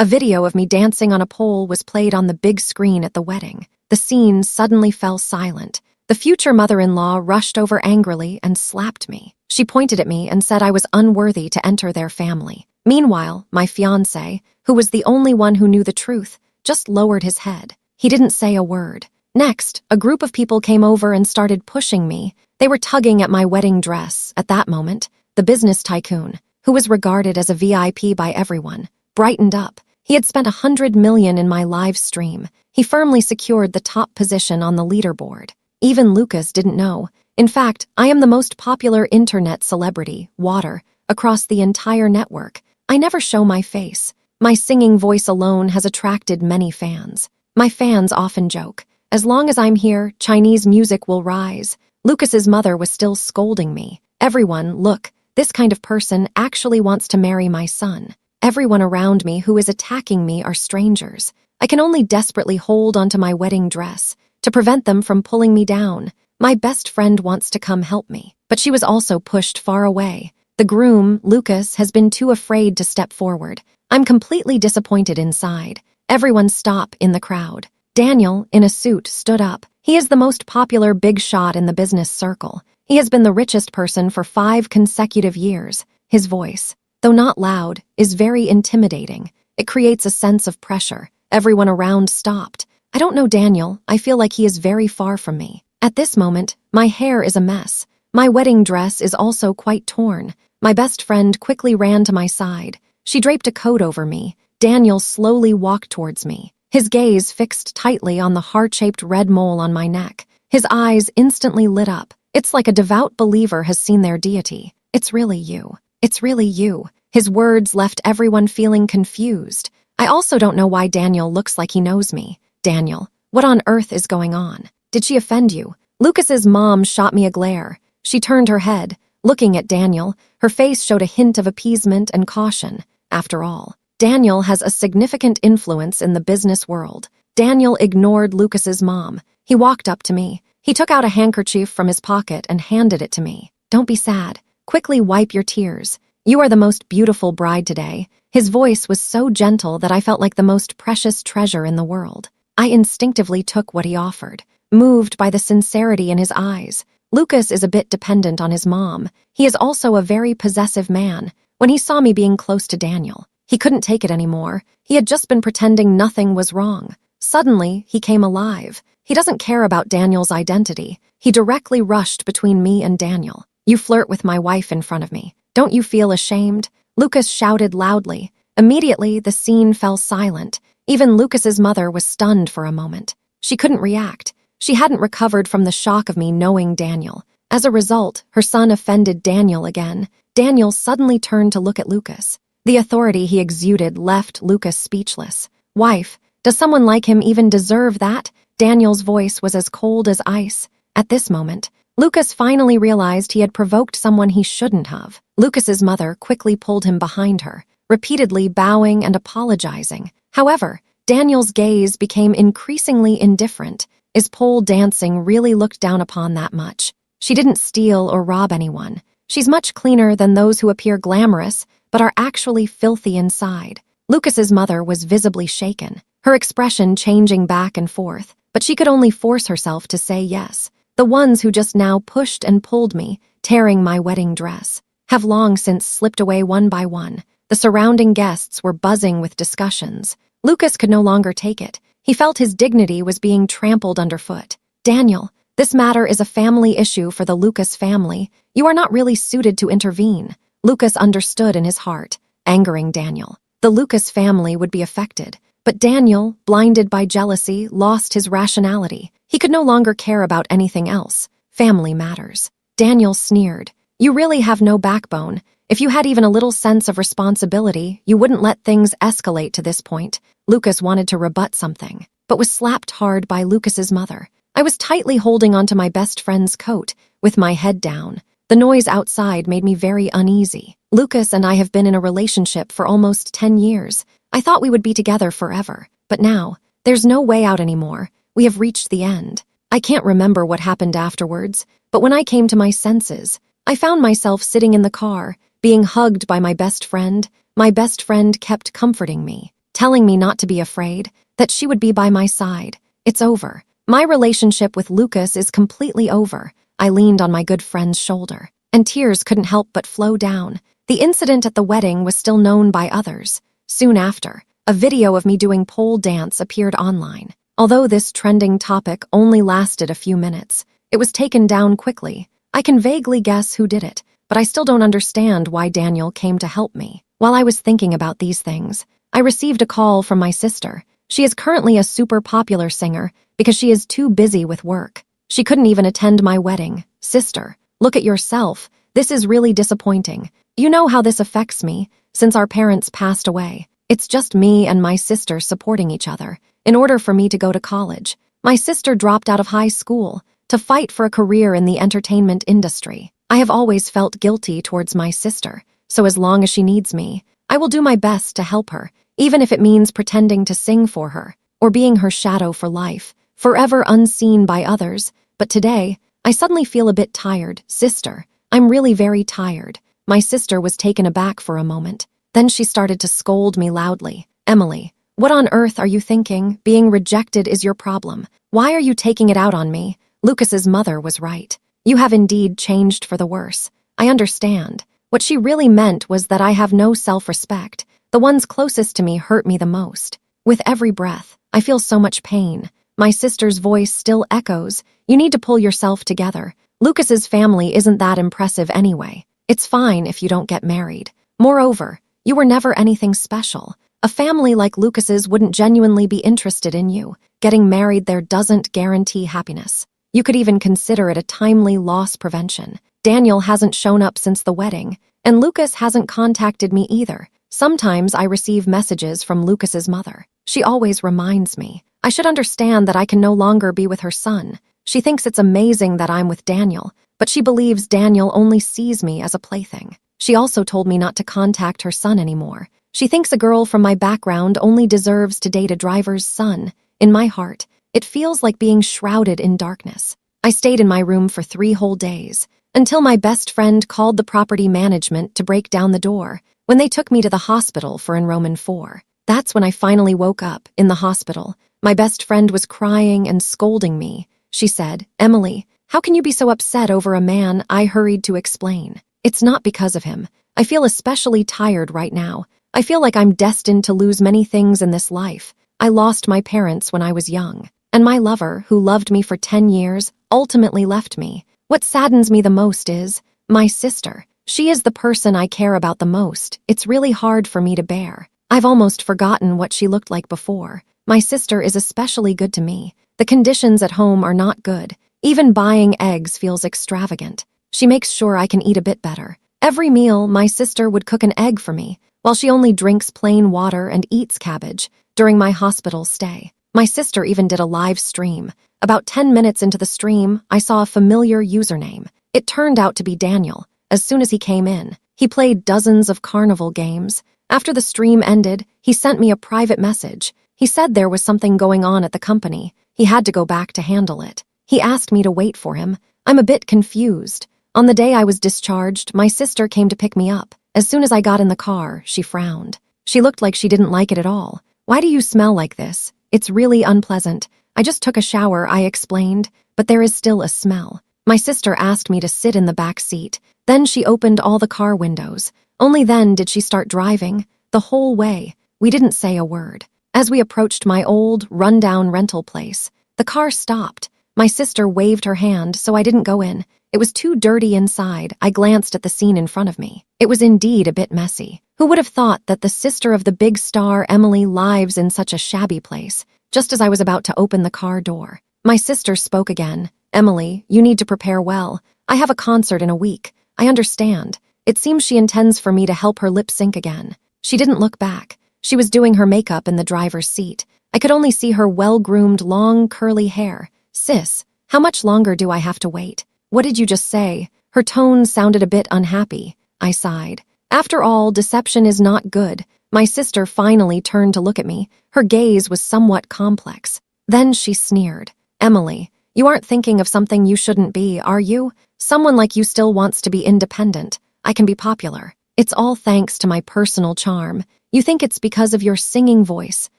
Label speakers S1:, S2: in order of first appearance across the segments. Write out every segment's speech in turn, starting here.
S1: A video of me dancing on a pole was played on the big screen at the wedding. The scene suddenly fell silent. The future mother-in-law rushed over angrily and slapped me. She pointed at me and said I was unworthy to enter their family. Meanwhile, my fiancé, who was the only one who knew the truth, just lowered his head. He didn't say a word. Next, a group of people came over and started pushing me. They were tugging at my wedding dress. At that moment, the business tycoon, who was regarded as a VIP by everyone, brightened up. He had spent $100 million in my live stream. He firmly secured the top position on the leaderboard. Even Lucas didn't know. In fact, I am the most popular internet celebrity, water, across the entire network. I never show my face. My singing voice alone has attracted many fans. My fans often joke, as long as I'm here, Chinese music will rise. Lucas's mother was still scolding me. Everyone, look, this kind of person actually wants to marry my son. Everyone around me who is attacking me are strangers. I can only desperately hold onto my wedding dress to prevent them from pulling me down. My best friend wants to come help me, but she was also pushed far away. The groom, Lucas, has been too afraid to step forward. I'm completely disappointed inside. Everyone stop in the crowd. Daniel, in a suit, stood up. He is the most popular big shot in the business circle. He has been the richest person for 5 consecutive years. His voice, though not loud, is very intimidating. It creates a sense of pressure. Everyone around stopped. I don't know Daniel. I feel like he is very far from me. At this moment, my hair is a mess. My wedding dress is also quite torn. My best friend quickly ran to my side. She draped a coat over me. Daniel slowly walked towards me, his gaze fixed tightly on the heart-shaped red mole on my neck. His eyes instantly lit up. It's like a devout believer has seen their deity. It's really you. It's really you. His words left everyone feeling confused. I also don't know why Daniel looks like he knows me. Daniel, what on earth is going on? Did she offend you? Lucas's mom shot me a glare. She turned her head. Looking at Daniel, her face showed a hint of appeasement and caution. After all, Daniel has a significant influence in the business world. Daniel ignored Lucas's mom. He walked up to me. He took out a handkerchief from his pocket and handed it to me. Don't be sad. Quickly wipe your tears. You are the most beautiful bride today. His voice was so gentle that I felt like the most precious treasure in the world. I instinctively took what he offered, moved by the sincerity in his eyes. Lucas is a bit dependent on his mom. He is also a very possessive man. When he saw me being close to Daniel, he couldn't take it anymore. He had just been pretending nothing was wrong. Suddenly, he came alive. He doesn't care about Daniel's identity. He directly rushed between me and Daniel. You flirt with my wife in front of me. Don't you feel ashamed? Lucas shouted loudly. Immediately, the scene fell silent. Even Lucas's mother was stunned for a moment. She couldn't react. She hadn't recovered from the shock of me knowing Daniel. As a result, her son offended Daniel again. Daniel suddenly turned to look at Lucas. The authority he exuded left Lucas speechless. Wife, does someone like him even deserve that? Daniel's voice was as cold as ice. At this moment, Lucas finally realized he had provoked someone he shouldn't have. Lucas's mother quickly pulled him behind her, repeatedly bowing and apologizing. However, Daniel's gaze became increasingly indifferent. Is pole dancing really looked down upon that much? She didn't steal or rob anyone. She's much cleaner than those who appear glamorous, but are actually filthy inside. Lucas's mother was visibly shaken, her expression changing back and forth, but she could only force herself to say yes. The ones who just now pushed and pulled me, tearing my wedding dress, have long since slipped away one by one. The surrounding guests were buzzing with discussions. Lucas could no longer take it. He felt his dignity was being trampled underfoot. Daniel, this matter is a family issue for the Lucas family. You are not really suited to intervene. Lucas understood in his heart, angering Daniel. The Lucas family would be affected. But Daniel, blinded by jealousy, lost his rationality. He could no longer care about anything else. Family matters. Daniel sneered. You really have no backbone. If you had even a little sense of responsibility, you wouldn't let things escalate to this point. Lucas wanted to rebut something, but was slapped hard by Lucas's mother. I was tightly holding onto my best friend's coat, with my head down. The noise outside made me very uneasy. Lucas and I have been in a relationship for almost 10 years. I thought we would be together forever, but now, there's no way out anymore. We have reached the end. I can't remember what happened afterwards, but when I came to my senses, I found myself sitting in the car, being hugged by my best friend. My best friend kept comforting me, telling me not to be afraid, that she would be by my side. It's over. My relationship with Lucas is completely over. I leaned on my good friend's shoulder, and tears couldn't help but flow down. The incident at the wedding was still known by others. Soon after, a video of me doing pole dance appeared online. Although this trending topic only lasted a few minutes, it was taken down quickly. I can vaguely guess who did it, but I still don't understand why Daniel came to help me. While I was thinking about these things, I received a call from my sister. She is currently a super popular singer because she is too busy with work. She couldn't even attend my wedding. Sister, look at yourself. This is really disappointing. You know how this affects me since our parents passed away. It's just me and my sister supporting each other. In order for me to go to college, my sister dropped out of high school to fight for a career in the entertainment industry. I have always felt guilty towards my sister, so as long as she needs me, I will do my best to help her, even if it means pretending to sing for her, or being her shadow for life, forever unseen by others. But today, I suddenly feel a bit tired. Sister, I'm really very tired. My sister was taken aback for a moment. Then she started to scold me loudly. Emily, what on earth are you thinking? Being rejected is your problem. Why are you taking it out on me? Lucas's mother was right. You have indeed changed for the worse. I understand. What she really meant was that I have no self-respect. The ones closest to me hurt me the most. With every breath, I feel so much pain. My sister's voice still echoes. You need to pull yourself together. Lucas's family isn't that impressive anyway. It's fine if you don't get married. Moreover, you were never anything special. A family like Lucas's wouldn't genuinely be interested in you. Getting married there doesn't guarantee happiness. You could even consider it a timely loss prevention. Daniel hasn't shown up since the wedding, and Lucas hasn't contacted me either. Sometimes I receive messages from Lucas's mother. She always reminds me. I should understand that I can no longer be with her son. She thinks it's amazing that I'm with Daniel, but she believes Daniel only sees me as a plaything. She also told me not to contact her son anymore. She thinks a girl from my background only deserves to date a driver's son. In my heart, it feels like being shrouded in darkness. I stayed in my room for 3 whole days, until my best friend called the property management to break down the door. When they took me to the hospital for enrollment 4, that's when I finally woke up in the hospital. My best friend was crying and scolding me. She said, Emily, how can you be so upset over a man? I hurried to explain. It's not because of him. I feel especially tired right now. I feel like I'm destined to lose many things in this life. I lost my parents when I was young, and my lover, who loved me for 10 years, ultimately left me. What saddens me the most is my sister. She is the person I care about the most. It's really hard for me to bear. I've almost forgotten what she looked like before. My sister is especially good to me. The conditions at home are not good. Even buying eggs feels extravagant. She makes sure I can eat a bit better. Every meal, my sister would cook an egg for me, while she only drinks plain water and eats cabbage. During my hospital stay, my sister even did a live stream. About 10 minutes into the stream, I saw a familiar username. It turned out to be Daniel. As soon as he came in, he played dozens of carnival games. After the stream ended, he sent me a private message. He said there was something going on at the company. He had to go back to handle it. He asked me to wait for him. I'm a bit confused. On the day I was discharged, my sister came to pick me up. As soon as I got in the car, she frowned. She looked like she didn't like it at all. Why do you smell like this? It's really unpleasant. I just took a shower, I explained, but there is still a smell. My sister asked me to sit in the back seat. Then she opened all the car windows. Only then did she start driving. The whole way, we didn't say a word. As we approached my old, rundown rental place, the car stopped. My sister waved her hand, so I didn't go in. It was too dirty inside. I glanced at the scene in front of me. It was indeed a bit messy. Who would have thought that the sister of the big star Emily lives in such a shabby place? Just as I was about to open the car door, my sister spoke again. Emily, you need to prepare well. I have a concert in a week. I understand. It seems she intends for me to help her lip sync again. She didn't look back. She was doing her makeup in the driver's seat. I could only see her well-groomed, long, curly hair. Sis, how much longer do I have to wait? What did you just say? Her tone sounded a bit unhappy. I sighed. After all, deception is not good. My sister finally turned to look at me. Her gaze was somewhat complex. Then she sneered. Emily, you aren't thinking of something you shouldn't be, are you? Someone like you still wants to be independent. I can be popular. It's all thanks to my personal charm. You think it's because of your singing voice.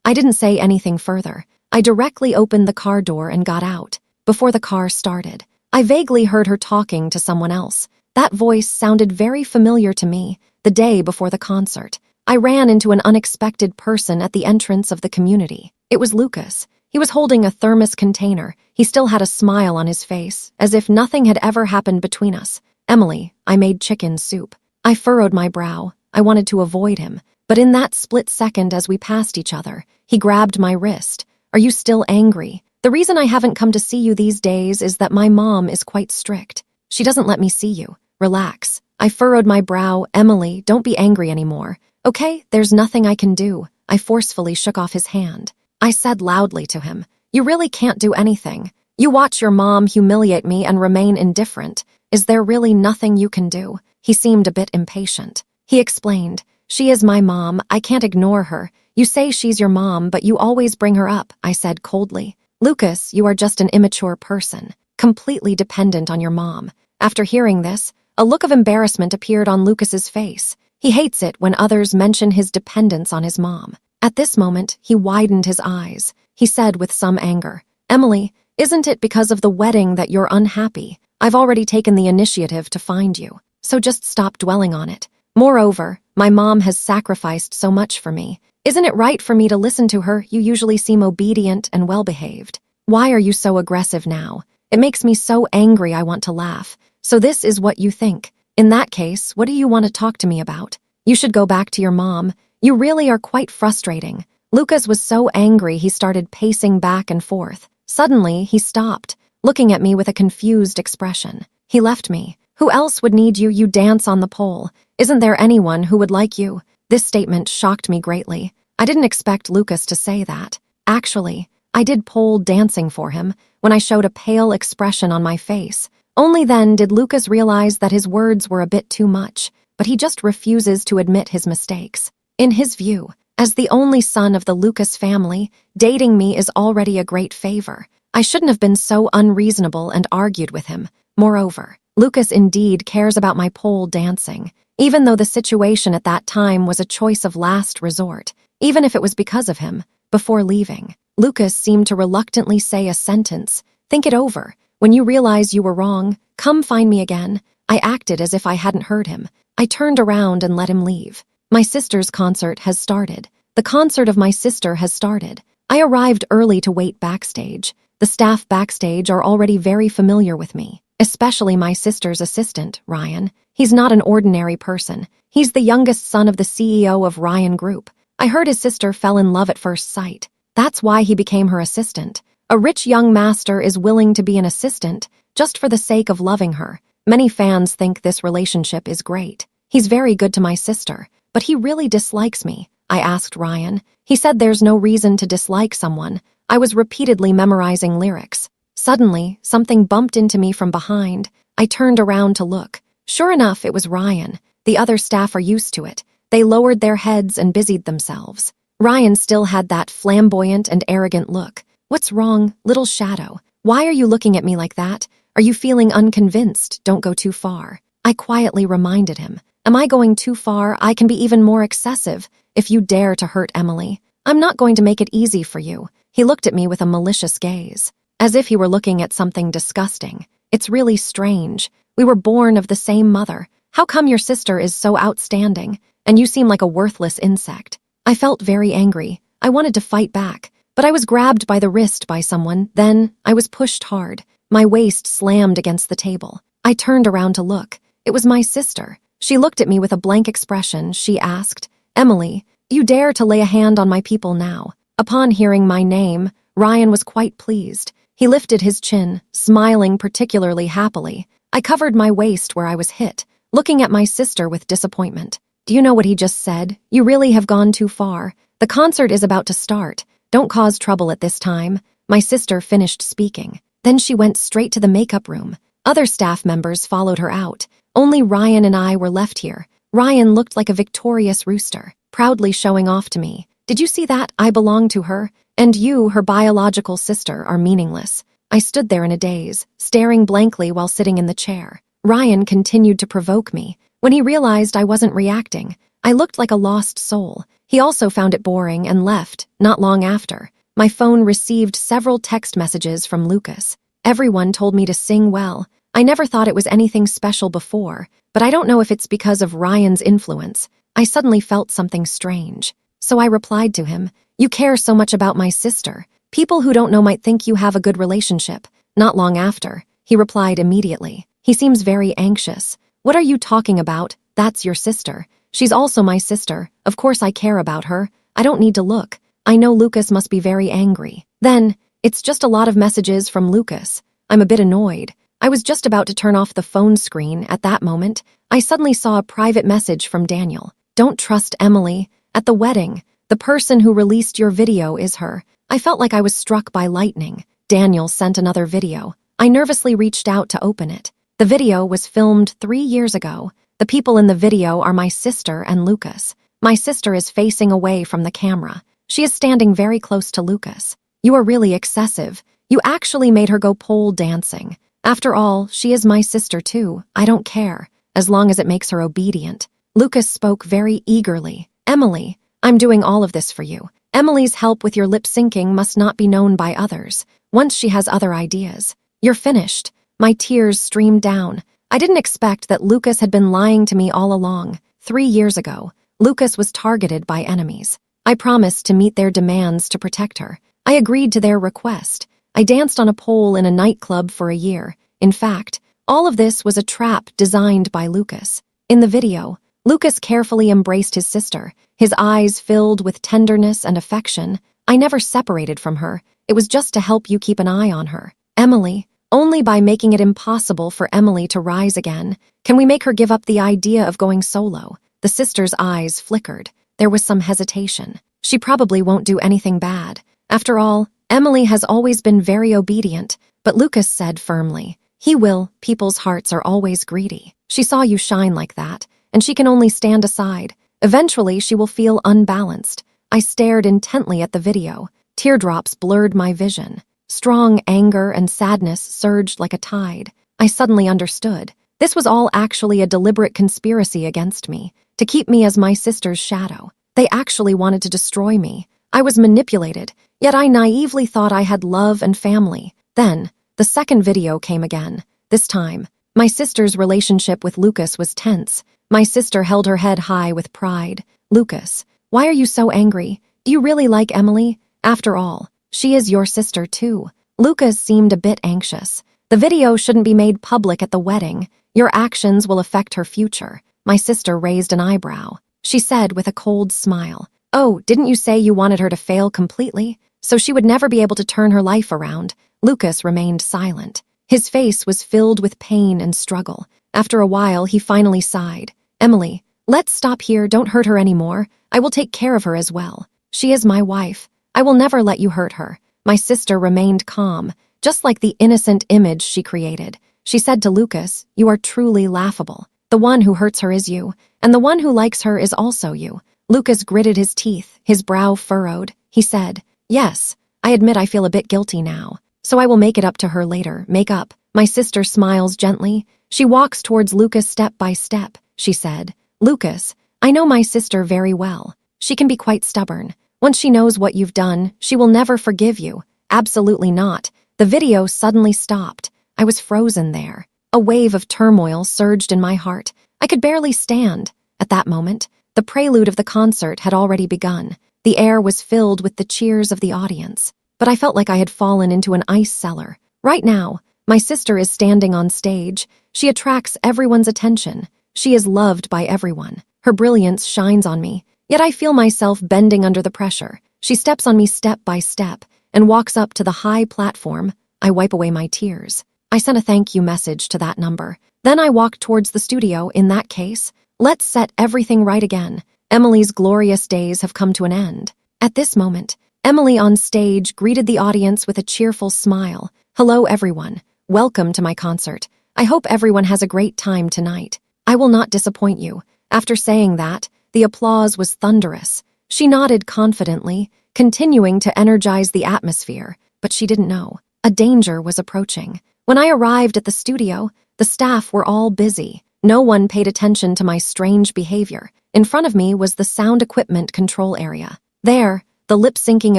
S1: I didn't say anything further. I directly opened the car door and got out. Before the car started, I vaguely heard her talking to someone else. That voice sounded very familiar to me. The day before the concert, I ran into an unexpected person at the entrance of the community. It was Lucas. He was holding a thermos container. He still had a smile on his face, as if nothing had ever happened between us. Emily, I made chicken soup. I furrowed my brow. I wanted to avoid him. But in that split second as we passed each other, he grabbed my wrist. Are you still angry? The reason I haven't come to see you these days is that my mom is quite strict. She doesn't let me see you. Relax. I furrowed my brow. Emily, don't be angry anymore. Okay, there's nothing I can do. I forcefully shook off his hand. I said loudly to him, you really can't do anything. You watch your mom humiliate me and remain indifferent. Is there really nothing you can do? He seemed a bit impatient. He explained, she is my mom. I can't ignore her. You say she's your mom, but you always bring her up, I said coldly. Lucas, you are just an immature person, completely dependent on your mom. After hearing this, a look of embarrassment appeared on Lucas's face. He hates it when others mention his dependence on his mom. At this moment, he widened his eyes. He said with some anger, Emily, isn't it because of the wedding that you're unhappy? I've already taken the initiative to find you, so just stop dwelling on it. Moreover, my mom has sacrificed so much for me. Isn't it right for me to listen to her? You usually seem obedient and well-behaved. Why are you so aggressive now? It makes me so angry I want to laugh. So this is what you think. In that case, what do you want to talk to me about? You should go back to your mom. You really are quite frustrating. Lucas was so angry he started pacing back and forth. Suddenly, he stopped, looking at me with a confused expression. He left me. Who else would need you? You dance on the pole. Isn't there anyone who would like you? This statement shocked me greatly. I didn't expect Lucas to say that. Actually, I did pole dancing for him when I showed a pale expression on my face. Only then did Lucas realize that his words were a bit too much, but he just refuses to admit his mistakes. In his view, as the only son of the Lucas family, dating me is already a great favor. I shouldn't have been so unreasonable and argued with him. Moreover, Lucas indeed cares about my pole dancing, even though the situation at that time was a choice of last resort, even if it was because of him. Before leaving, Lucas seemed to reluctantly say a sentence. Think it over. When you realize you were wrong, come find me again. I acted as if I hadn't heard him. I turned around and let him leave. My sister's concert has started. The concert of my sister has started. I arrived early to wait backstage. The staff backstage are already very familiar with me, especially my sister's assistant, Ryan. He's not an ordinary person. He's the youngest son of the CEO of Ryan Group. I heard his sister fell in love at first sight. That's why he became her assistant. A rich young master is willing to be an assistant just for the sake of loving her. Many fans think this relationship is great. He's very good to my sister, but he really dislikes me. I asked Ryan. He said there's no reason to dislike someone. I was repeatedly memorizing lyrics. Suddenly, something bumped into me from behind. I turned around to look. Sure enough, it was Ryan. The other staff are used to it. They lowered their heads and busied themselves. Ryan still had that flamboyant and arrogant look. What's wrong, little shadow? Why are you looking at me like that? Are you feeling unconvinced? Don't go too far. I quietly reminded him. Am I going too far? I can be even more excessive if you dare to hurt Emily. I'm not going to make it easy for you. He looked at me with a malicious gaze, as if he were looking at something disgusting. It's really strange. We were born of the same mother. How come your sister is so outstanding, and you seem like a worthless insect? I felt very angry. I wanted to fight back, but I was grabbed by the wrist by someone. Then I was pushed hard. My waist slammed against the table. I turned around to look. It was my sister. She looked at me with a blank expression. She asked, Emily, you dare to lay a hand on my people now? Upon hearing my name, Ryan was quite pleased. He lifted his chin, smiling particularly happily. I covered my waist where I was hit, looking at my sister with disappointment. Do you know what he just said? You really have gone too far. The concert is about to start. Don't cause trouble at this time. My sister finished speaking. Then she went straight to the makeup room. Other staff members followed her out. Only Ryan and I were left here. Ryan looked like a victorious rooster, proudly showing off to me. Did you see that? I belong to her, and you, her biological sister, are meaningless. I stood there in a daze, staring blankly while sitting in the chair. Ryan continued to provoke me. When he realized I wasn't reacting, I looked like a lost soul. He also found it boring and left, not long after. My phone received several text messages from Lucas. Everyone told me to sing well. I never thought it was anything special before, but I don't know if it's because of Ryan's influence. I suddenly felt something strange. So I replied to him, "You care so much about my sister. People who don't know might think you have a good relationship." Not long after, he replied immediately. He seems very anxious. "What are you talking about? That's your sister. She's also my sister. Of course I care about her. I don't need to look. I know Lucas must be very angry." Then, it's just a lot of messages from Lucas. I'm a bit annoyed. I was just about to turn off the phone screen. At that moment, I suddenly saw a private message from Daniel. "Don't trust Emily. At the wedding, the person who released your video is her." I felt like I was struck by lightning. Daniel sent another video. I nervously reached out to open it. The video was filmed 3 years ago. The people in the video are my sister and Lucas. My sister is facing away from the camera. She is standing very close to Lucas. "You are really excessive. You actually made her go pole dancing. After all, she is my sister too. I don't care, as long as it makes her obedient." Lucas spoke very eagerly. "Emily, I'm doing all of this for you. Emily's help with your lip syncing must not be known by others. Once she has other ideas, you're finished." My tears streamed down. I didn't expect that Lucas had been lying to me all along. 3 years ago, Lucas was targeted by enemies. I promised to meet their demands to protect her. I agreed to their request. I danced on a pole in a nightclub for a year. In fact, all of this was a trap designed by Lucas. In the video, Lucas carefully embraced his sister, his eyes filled with tenderness and affection. I never separated from her. It was just to help you keep an eye on her. Emily, only by making it impossible for Emily to rise again can we make her give up the idea of going solo. The sister's eyes flickered. There was some hesitation. She probably won't do anything bad. After all, Emily has always been very obedient, but Lucas said firmly, "He will. People's hearts are always greedy. She saw you shine like that, and she can only stand aside. Eventually, she will feel unbalanced." I stared intently at the video. Teardrops blurred my vision. Strong anger and sadness surged like a tide. I suddenly understood. This was all actually a deliberate conspiracy against me, to keep me as my sister's shadow. They actually wanted to destroy me. I was manipulated, yet I naively thought I had love and family. Then, the second video came again. This time, my sister's relationship with Lucas was tense. My sister held her head high with pride. "Lucas, why are you so angry? Do you really like Emily? After all, she is your sister too." Lucas seemed a bit anxious. "The video shouldn't be made public at the wedding. Your actions will affect her future." My sister raised an eyebrow. She said with a cold smile, "Oh, didn't you say you wanted her to fail completely, so she would never be able to turn her life around?" Lucas remained silent. His face was filled with pain and struggle. After a while, he finally sighed. "Emily, let's stop here. Don't hurt her anymore. I will take care of her as well. She is my wife. I will never let you hurt her." My sister remained calm, just like the innocent image she created. She said to Lucas, "You are truly laughable. The one who hurts her is you, and the one who likes her is also you." Lucas gritted his teeth, his brow furrowed. He said, "Yes, I admit I feel a bit guilty now, so I will make it up to her later." Make up. My sister smiles gently. She walks towards Lucas step by step. She said, "Lucas, I know my sister very well. She can be quite stubborn. Once she knows what you've done, she will never forgive you." Absolutely not. The video suddenly stopped. I was frozen there. A wave of turmoil surged in my heart. I could barely stand. At that moment, the prelude of the concert had already begun. The air was filled with the cheers of the audience. But I felt like I had fallen into an ice cellar. Right now, my sister is standing on stage. She attracts everyone's attention. She is loved by everyone. Her brilliance shines on me, yet I feel myself bending under the pressure. She steps on me step by step and walks up to the high platform. I wipe away my tears. I sent a thank you message to that number. Then I walked towards the studio. In that case, let's set everything right again. Emily's glorious days have come to an end. At this moment, Emily on stage greeted the audience with a cheerful smile. "Hello, everyone. Welcome to my concert. I hope everyone has a great time tonight. I will not disappoint you." After saying that, the applause was thunderous. She nodded confidently, continuing to energize the atmosphere, but she didn't know. A danger was approaching. When I arrived at the studio, the staff were all busy. No one paid attention to my strange behavior. In front of me was the sound equipment control area. There, the lip-syncing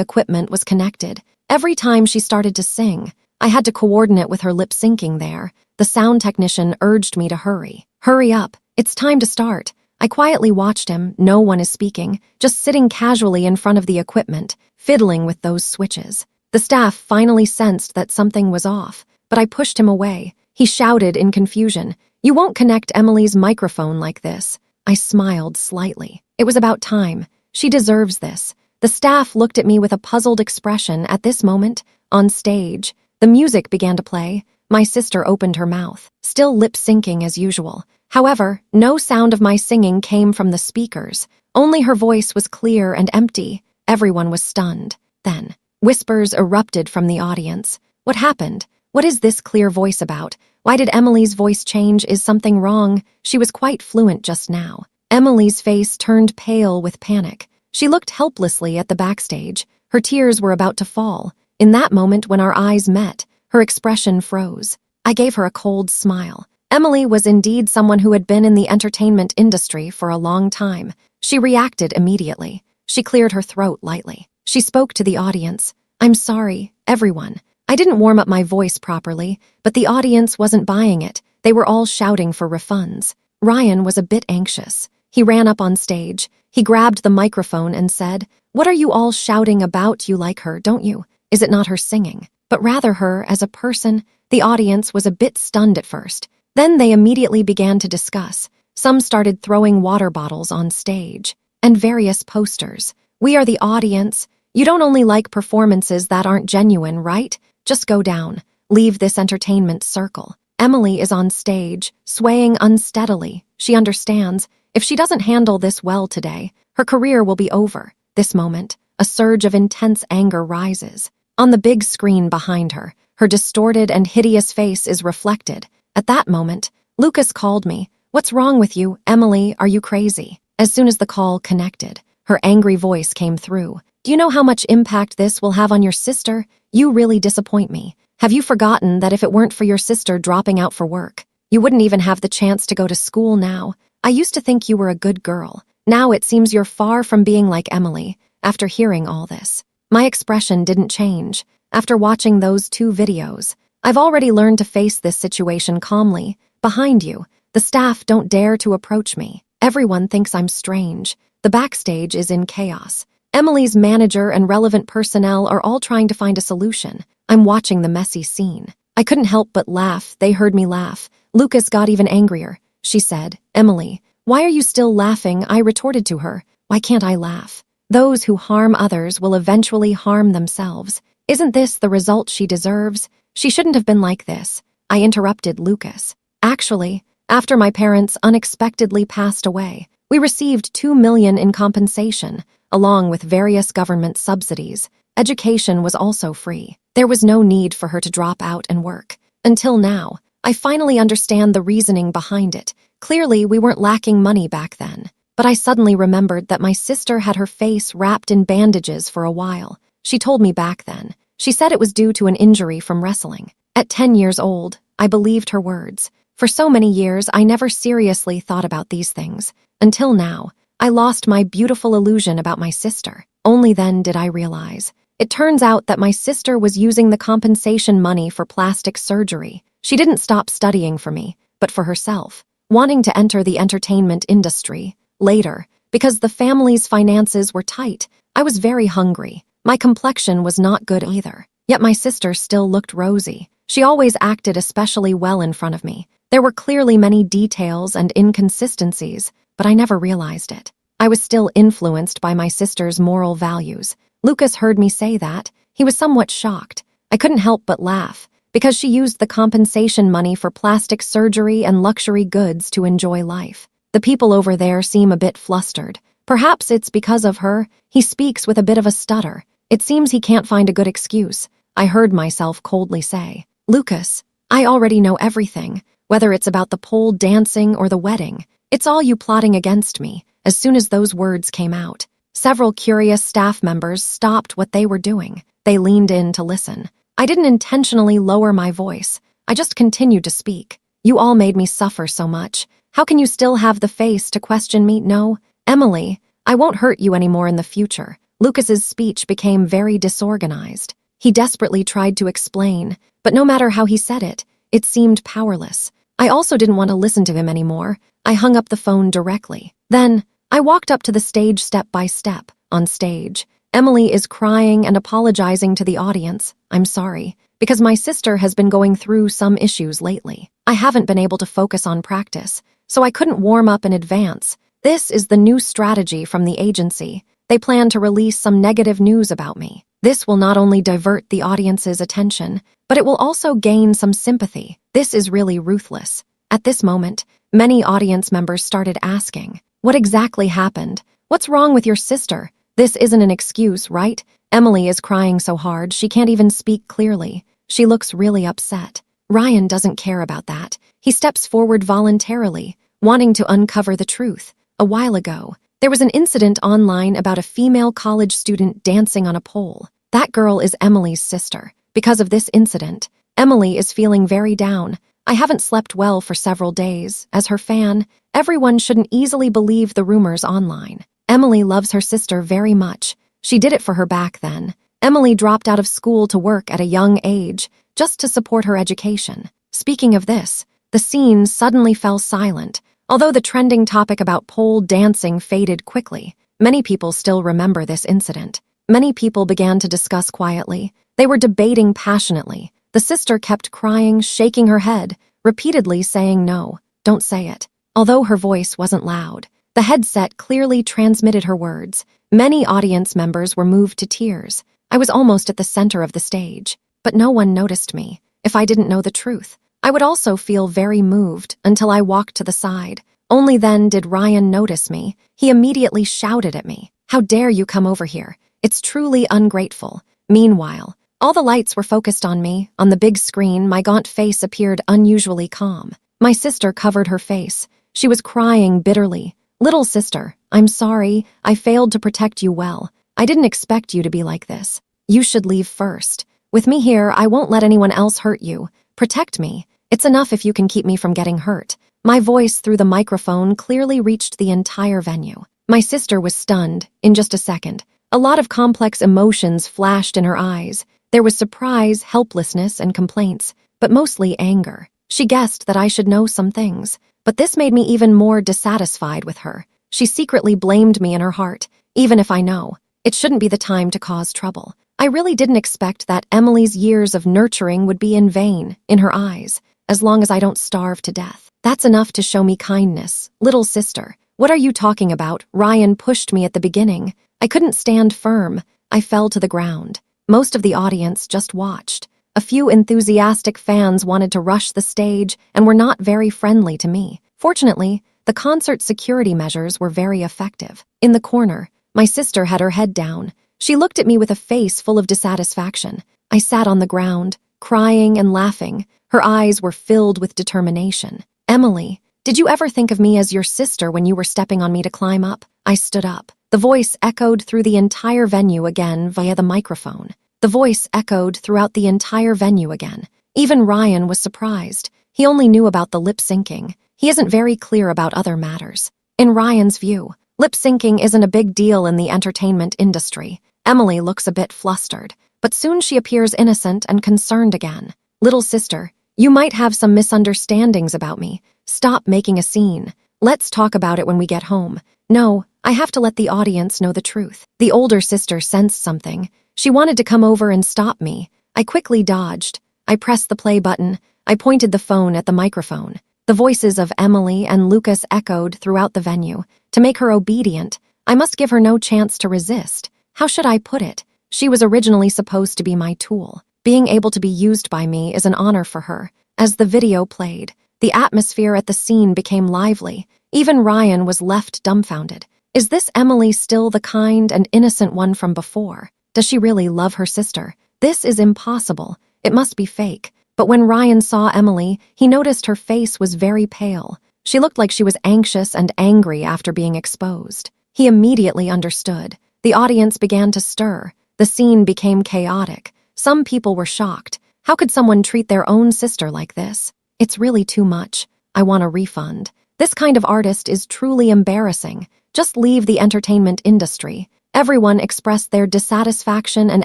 S1: equipment was connected. Every time she started to sing, I had to coordinate with her lip-syncing there. The sound technician urged me to hurry. Hurry up, it's time to start. I quietly watched him, no one is speaking, just sitting casually in front of the equipment, fiddling with those switches. The staff finally sensed that something was off, but I pushed him away. He shouted in confusion, "You won't connect Emily's microphone like this." I smiled slightly. It was about time. She deserves this. The staff looked at me with a puzzled expression. At this moment, on stage, the music began to play. My sister opened her mouth, still lip-syncing as usual. However, no sound of my singing came from the speakers. Only her voice was clear and empty. Everyone was stunned. Then, whispers erupted from the audience. What happened? What is this clear voice about? Why did Emily's voice change? Is something wrong? She was quite fluent just now. Emily's face turned pale with panic. She looked helplessly at the backstage. Her tears were about to fall. In that moment when our eyes met, her expression froze. I gave her a cold smile. Emily was indeed someone who had been in the entertainment industry for a long time. She reacted immediately. She cleared her throat lightly. She spoke to the audience. "I'm sorry, everyone. I didn't warm up my voice properly, but the audience wasn't buying it. They were all shouting for refunds." Ryan was a bit anxious. He ran up on stage. He grabbed the microphone and said, "What are you all shouting about? You like her, don't you? Is it not her singing, but rather her as a person?" The audience was a bit stunned at first. Then they immediately began to discuss. Some started throwing water bottles on stage and various posters. "We are the audience. You don't only like performances that aren't genuine, right? Just go down. Leave this entertainment circle." Emily is on stage, swaying unsteadily. She understands. If she doesn't handle this well today, her career will be over. This moment, a surge of intense anger rises. On the big screen behind her, her distorted and hideous face is reflected. At that moment, Lucas called me. "What's wrong with you, Emily? Are you crazy?" As soon as the call connected, her angry voice came through. "Do you know how much impact this will have on your sister? You really disappoint me. Have you forgotten that if it weren't for your sister dropping out for work, you wouldn't even have the chance to go to school now? I used to think you were a good girl. Now it seems you're far from being like Emily." After hearing all this, my expression didn't change. After watching those 2 videos, I've already learned to face this situation calmly. Behind you, the staff don't dare to approach me. Everyone thinks I'm strange. The backstage is in chaos. Emily's manager and relevant personnel are all trying to find a solution. I'm watching the messy scene. I couldn't help but laugh. They heard me laugh. Lucas got even angrier. She said, "Emily, why are you still laughing?" I retorted to her, "Why can't I laugh? Those who harm others will eventually harm themselves. Isn't this the result she deserves? She shouldn't have been like this." I interrupted Lucas. "Actually, after my parents unexpectedly passed away, we received $2 million in compensation, along with various government subsidies. Education was also free. There was no need for her to drop out and work. Until now, I finally understand the reasoning behind it. Clearly, we weren't lacking money back then. But I suddenly remembered that my sister had her face wrapped in bandages for a while. She told me back then. She said it was due to an injury from wrestling. At 10 years old, I believed her words. For so many years, I never seriously thought about these things. Until now, I lost my beautiful illusion about my sister. Only then did I realize. It turns out that my sister was using the compensation money for plastic surgery. She didn't stop studying for me, but for herself, wanting to enter the entertainment industry. Later, because the family's finances were tight, I was very hungry. My complexion was not good either. Yet my sister still looked rosy. She always acted especially well in front of me. There were clearly many details and inconsistencies, but I never realized it. I was still influenced by my sister's moral values. Lucas heard me say that. He was somewhat shocked. I couldn't help but laugh, because she used the compensation money for plastic surgery and luxury goods to enjoy life. The people over there seem a bit flustered. Perhaps it's because of her. He speaks with a bit of a stutter. It seems he can't find a good excuse. I heard myself coldly say, "Lucas, I already know everything, whether it's about the pole dancing or the wedding. It's all you plotting against me." As soon as those words came out, several curious staff members stopped what they were doing. They leaned in to listen. I didn't intentionally lower my voice. I just continued to speak. "You all made me suffer so much. How can you still have the face to question me? No, Emily, I won't hurt you anymore in the future. Lucas's speech became very disorganized. He desperately tried to explain, but no matter how he said it, it seemed powerless. I also didn't want to listen to him anymore. I hung up the phone directly. Then, I walked up to the stage step by step. On stage, Emily is crying and apologizing to the audience. I'm sorry, because my sister has been going through some issues lately. I haven't been able to focus on practice, so I couldn't warm up in advance. This is the new strategy from the agency. They plan to release some negative news about me. This will not only divert the audience's attention, but it will also gain some sympathy. This is really ruthless. At this moment, many audience members started asking, "What exactly happened? What's wrong with your sister? This isn't an excuse, right? Emily is crying so hard she can't even speak clearly. She looks really upset." Ryan doesn't care about that. He steps forward voluntarily, wanting to uncover the truth. A while ago, there was an incident online about a female college student dancing on a pole. That girl is Emily's sister. Because of this incident, Emily is feeling very down. I haven't slept well for several days. As her fan, everyone shouldn't easily believe the rumors online. Emily loves her sister very much. She did it for her back then. Emily dropped out of school to work at a young age, just to support her education. Speaking of this, the scene suddenly fell silent. Although the trending topic about pole dancing faded quickly, many people still remember this incident. Many people began to discuss quietly. They were debating passionately. The sister kept crying, shaking her head, repeatedly saying no, don't say it. Although her voice wasn't loud, the headset clearly transmitted her words. Many audience members were moved to tears. I was almost at the center of the stage, but no one noticed me. If I didn't know the truth, I would also feel very moved until I walked to the side. Only then did Ryan notice me. He immediately shouted at me, "How dare you come over here? It's truly ungrateful." Meanwhile, all the lights were focused on me. On the big screen, my gaunt face appeared unusually calm. My sister covered her face. She was crying bitterly. "Little sister, I'm sorry. I failed to protect you well. I didn't expect you to be like this. You should leave first. With me here, I won't let anyone else hurt you. Protect me. It's enough if you can keep me from getting hurt." My voice through the microphone clearly reached the entire venue. My sister was stunned. In just a second, a lot of complex emotions flashed in her eyes. There was surprise, helplessness, and complaints, but mostly anger. She guessed that I should know some things, but this made me even more dissatisfied with her. She secretly blamed me in her heart. Even if I know, it shouldn't be the time to cause trouble. I really didn't expect that Emily's years of nurturing would be in vain, in her eyes, as long as I don't starve to death. That's enough to show me kindness. Little sister, what are you talking about? Ryan pushed me at the beginning. I couldn't stand firm. I fell to the ground. Most of the audience just watched. A few enthusiastic fans wanted to rush the stage and were not very friendly to me. Fortunately, the concert security measures were very effective. In the corner, my sister had her head down. She looked at me with a face full of dissatisfaction. I sat on the ground, crying and laughing. Her eyes were filled with determination. "Emily, did you ever think of me as your sister when you were stepping on me to climb up?" I stood up. The voice echoed through the entire venue again via the microphone. The voice echoed throughout the entire venue again. Even Ryan was surprised. He only knew about the lip-syncing. He isn't very clear about other matters. In Ryan's view, lip-syncing isn't a big deal in the entertainment industry. Emily looks a bit flustered, but soon she appears innocent and concerned again. "Little sister, you might have some misunderstandings about me. Stop making a scene. Let's talk about it when we get home." No, I have to let the audience know the truth. The older sister sensed something. She wanted to come over and stop me. I quickly dodged. I pressed the play button. I pointed the phone at the microphone. The voices of Emily and Lucas echoed throughout the venue. To make her obedient, I must give her no chance to resist. How should I put it? She was originally supposed to be my tool. Being able to be used by me is an honor for her. As the video played, the atmosphere at the scene became lively. Even Ryan was left dumbfounded. Is this Emily still the kind and innocent one from before? Does she really love her sister? This is impossible. It must be fake. But when Ryan saw Emily, he noticed her face was very pale. She looked like she was anxious and angry after being exposed. He immediately understood. The audience began to stir. The scene became chaotic. Some people were shocked. How could someone treat their own sister like this? It's really too much. I want a refund. This kind of artist is truly embarrassing. Just leave the entertainment industry. Everyone expressed their dissatisfaction and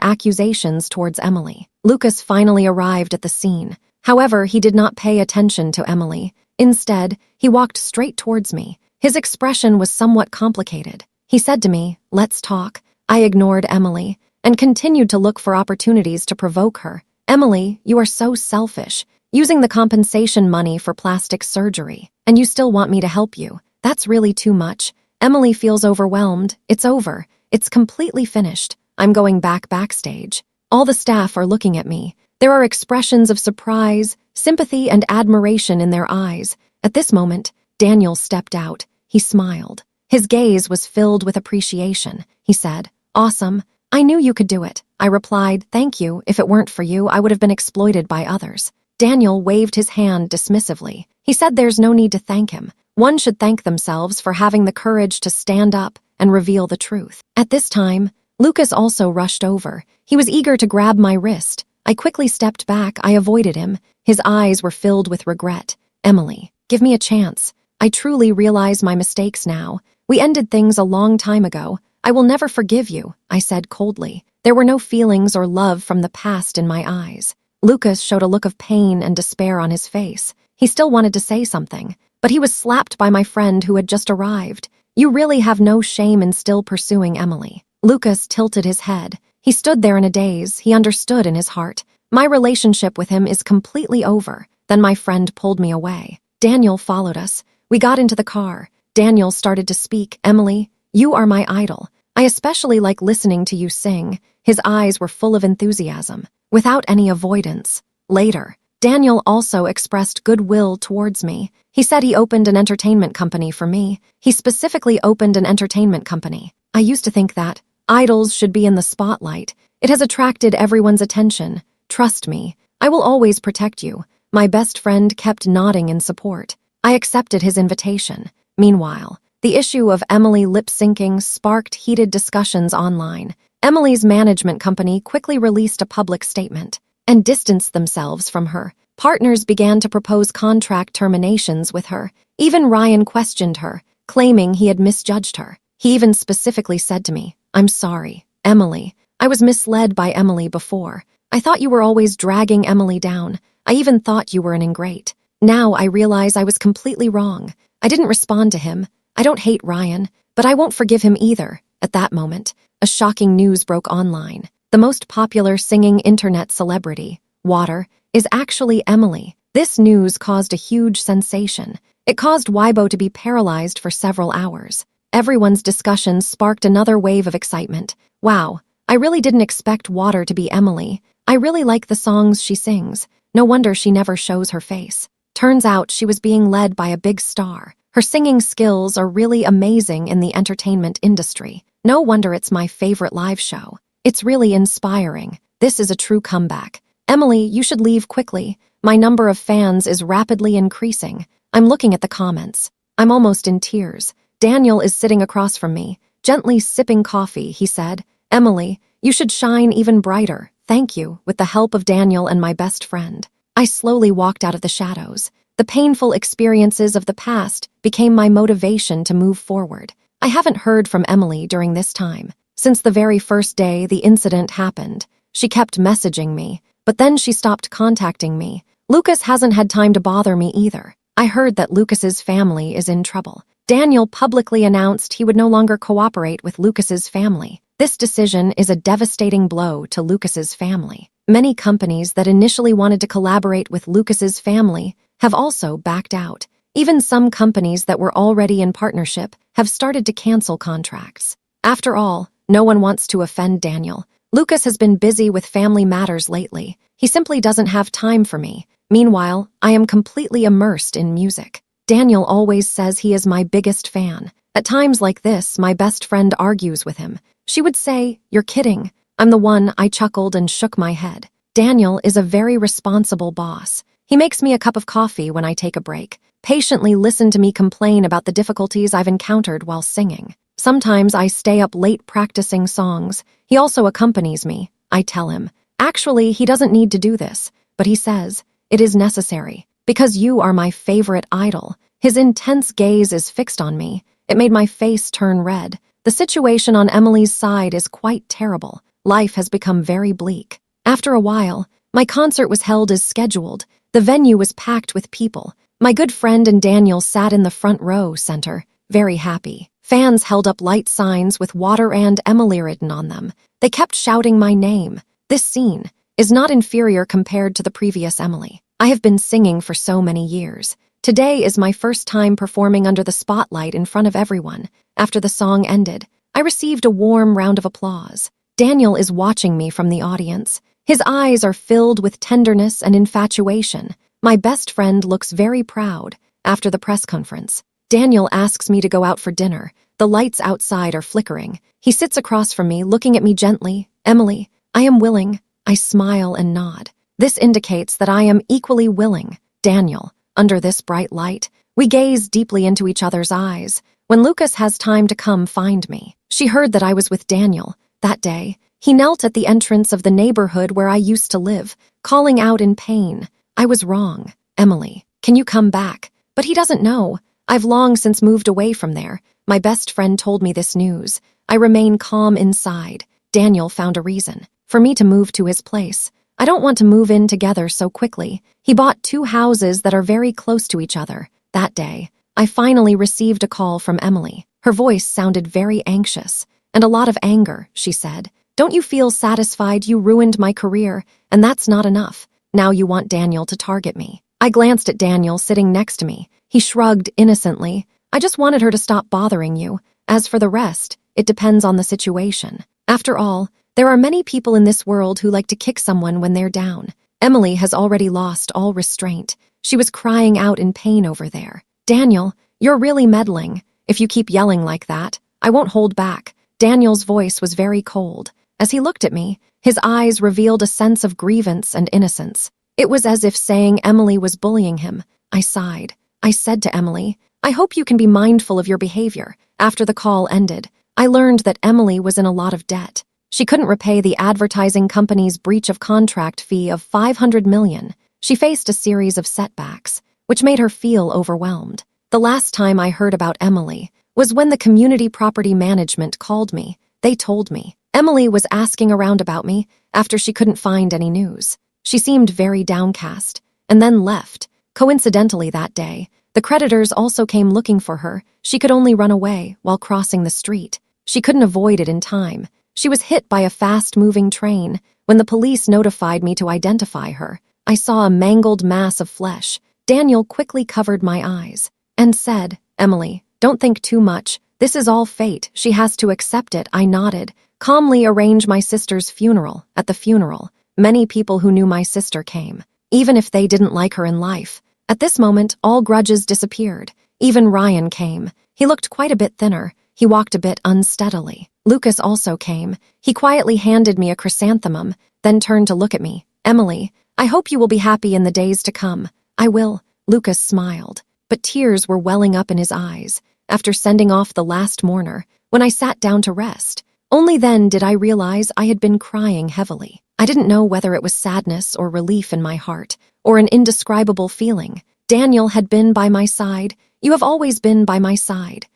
S1: accusations towards Emily. Lucas finally arrived at the scene. However, he did not pay attention to Emily. Instead, he walked straight towards me. His expression was somewhat complicated. He said to me, "Let's talk." I ignored Emily and continued to look for opportunities to provoke her. "Emily, you are so selfish, using the compensation money for plastic surgery, and you still want me to help you. That's really too much." Emily feels overwhelmed. It's over. It's completely finished. I'm going backstage. All the staff are looking at me. There are expressions of surprise, sympathy, and admiration in their eyes. At this moment, Daniel stepped out. He smiled. His gaze was filled with appreciation. He said, "Awesome. I knew you could do it." I replied, "Thank you. If it weren't for you, I would have been exploited by others." Daniel waved his hand dismissively. He said there's no need to thank him. One should thank themselves for having the courage to stand up and reveal the truth. At this time, Lucas also rushed over. He was eager to grab my wrist. I quickly stepped back. I avoided him. His eyes were filled with regret. "Emily, give me a chance. I truly realize my mistakes now. We ended things a long time ago. I will never forgive you," I said coldly. There were no feelings or love from the past in my eyes. Lucas showed a look of pain and despair on his face. He still wanted to say something, but he was slapped by my friend who had just arrived. "You really have no shame in still pursuing Emily." Lucas tilted his head. He stood there in a daze. He understood in his heart. My relationship with him is completely over. Then my friend pulled me away. Daniel followed us. We got into the car. Daniel started to speak. "Emily, you are my idol. I especially like listening to you sing." His eyes were full of enthusiasm, without any avoidance. Later, Daniel also expressed goodwill towards me. He said he opened an entertainment company for me. He specifically opened an entertainment company. I used to think that idols should be in the spotlight. It has attracted everyone's attention. "Trust me, I will always protect you." My best friend kept nodding in support. I accepted his invitation. Meanwhile, the issue of Emily lip-syncing sparked heated discussions online. Emily's management company quickly released a public statement and distanced themselves from her. Partners began to propose contract terminations with her. Even Ryan questioned her, claiming he had misjudged her. He even specifically said to me, "I'm sorry, Emily. I was misled by Emily before. I thought you were always dragging Emily down. I even thought you were an ingrate. Now I realize I was completely wrong." I didn't respond to him. I don't hate Ryan, but I won't forgive him either. At that moment, a shocking news broke online. The most popular singing internet celebrity, Water, is actually Emily. This news caused a huge sensation. It caused Weibo to be paralyzed for several hours. Everyone's discussions sparked another wave of excitement. "Wow, I really didn't expect Water to be Emily. I really like the songs she sings. No wonder she never shows her face." Turns out she was being led by a big star. Her singing skills are really amazing in the entertainment industry. No wonder it's my favorite live show. It's really inspiring. This is a true comeback. "Emily, you should leave quickly. My number of fans is rapidly increasing." I'm looking at the comments. I'm almost in tears. Daniel is sitting across from me, gently sipping coffee. He said, "Emily, you should shine even brighter. Thank you," with the help of Daniel and my best friend. I slowly walked out of the shadows. The painful experiences of the past became my motivation to move forward. I haven't heard from Emily during this time. Since the very first day the incident happened, she kept messaging me, but then she stopped contacting me. Lucas hasn't had time to bother me either. I heard that Lucas's family is in trouble. Daniel publicly announced he would no longer cooperate with Lucas's family. This decision is a devastating blow to Lucas's family. Many companies that initially wanted to collaborate with Lucas's family have also backed out. Even some companies that were already in partnership have started to cancel contracts. After all, no one wants to offend Daniel. Lucas has been busy with family matters lately. He simply doesn't have time for me. Meanwhile, I am completely immersed in music. Daniel always says he is my biggest fan. At times like this, my best friend argues with him. She would say, "You're kidding." I'm the one. I chuckled and shook my head. Daniel is a very responsible boss. He makes me a cup of coffee when I take a break, patiently listen to me complain about the difficulties I've encountered while singing. Sometimes I stay up late practicing songs. He also accompanies me. I tell him, actually, he doesn't need to do this, but he says, "It is necessary, because you are my favorite idol." His intense gaze is fixed on me. It made my face turn red. The situation on Emily's side is quite terrible. Life has become very bleak. After a while, my concert was held as scheduled. The venue was packed with people. My good friend and Daniel sat in the front row center, very happy. Fans held up light signs with Water and Emily written on them. They kept shouting my name. This scene is not inferior compared to the previous Emily. I have been singing for so many years. Today is my first time performing under the spotlight in front of everyone. After the song ended, I received a warm round of applause. Daniel is watching me from the audience. His eyes are filled with tenderness and infatuation. My best friend looks very proud. After the press conference, Daniel asks me to go out for dinner. The lights outside are flickering. He sits across from me, looking at me gently. Emily, I am willing. I smile and nod. This indicates that I am equally willing. Daniel, under this bright light, we gaze deeply into each other's eyes. When Lucas has time to come find me, she heard that I was with Daniel. That day, he knelt at the entrance of the neighborhood where I used to live, calling out in pain. I was wrong. Emily, can you come back? But he doesn't know. I've long since moved away from there. My best friend told me this news. I remain calm inside. Daniel found a reason for me to move to his place. I don't want to move in together so quickly. He bought 2 houses that are very close to each other. That day, I finally received a call from Emily. Her voice sounded very anxious and a lot of anger. She said, "Don't you feel satisfied? You ruined my career, and that's not enough. Now you want Daniel to target me." I glanced at Daniel sitting next to me. He shrugged innocently. "I just wanted her to stop bothering you. As for the rest, it depends on the situation. After all, there are many people in this world who like to kick someone when they're down." Emily has already lost all restraint. She was crying out in pain over there. "Daniel, you're really meddling. If you keep yelling like that, I won't hold back." Daniel's voice was very cold. As he looked at me, his eyes revealed a sense of grievance and innocence. It was as if saying Emily was bullying him. I sighed. I said to Emily, "I hope you can be mindful of your behavior." After the call ended, I learned that Emily was in a lot of debt. She couldn't repay the advertising company's breach of contract fee of $500 million. She faced a series of setbacks, which made her feel overwhelmed. The last time I heard about Emily was when the community property management called me. They told me Emily was asking around about me after she couldn't find any news. She seemed very downcast and then left. Coincidentally that day, the creditors also came looking for her. She could only run away while crossing the street. She couldn't avoid it in time. She was hit by a fast-moving train. When the police notified me to identify her, I saw a mangled mass of flesh. Daniel quickly covered my eyes and said, "Emily, don't think too much. This is all fate. She has to accept it." I nodded. Calmly arrange my sister's funeral. At the funeral, many people who knew my sister came, even if they didn't like her in life. At this moment, all grudges disappeared. Even Ryan came. He looked quite a bit thinner. He walked a bit unsteadily. Lucas also came. He quietly handed me a chrysanthemum, then turned to look at me. "Emily, I hope you will be happy in the days to come." "I will." Lucas smiled, but tears were welling up in his eyes. After sending off the last mourner, when I sat down to rest, only then did I realize I had been crying heavily. I didn't know whether it was sadness or relief in my heart, or an indescribable feeling. Daniel had been by my side. "You have always been by my side."